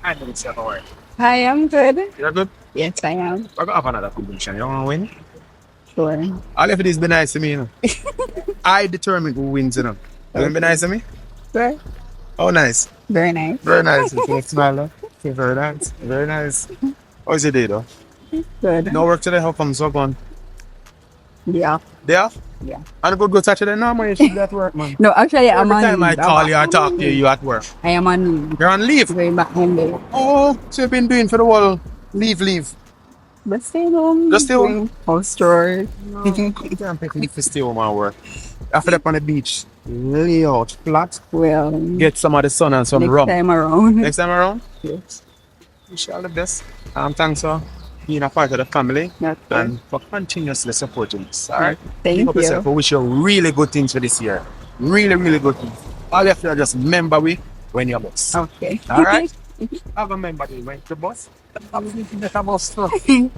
I know it's your boy. Hi, I'm good. You're good? Yes, I am. I got have another competition. You want to win? Sure. All if it is be nice to me, you know. I determine who wins, you know. You want to be nice to me? Sure. Oh, nice. Very nice. Very nice. You see a smile, huh? Okay, very nice. Very nice. How's your day, though? Good. No work today? How come so gone? Yeah. Day off? Yeah. And good Saturday? No, man, you should be at work, man. No, actually, I'm Every on time I leave. call you, I talk to you, you at work. I am on leave. You're on leave? Going back Monday. Oh, so you've been doing for the whole leave. But stay home. Just stay home? Doing house chores. You can't take leave to stay home and work. After that on the beach, lay out flat, Well, get some of the sun and some next rum. time around. Next time around, Yes. wish you all the best. Thanks for being a part of the family Okay. and for continuously supporting us. Alright? Thank Keep up you. yourself. We wish you really good things for this year. Really, really good things. All you have to do is just remember we when you're boss. Okay. Alright? Have a member when the boss. Have a boss too.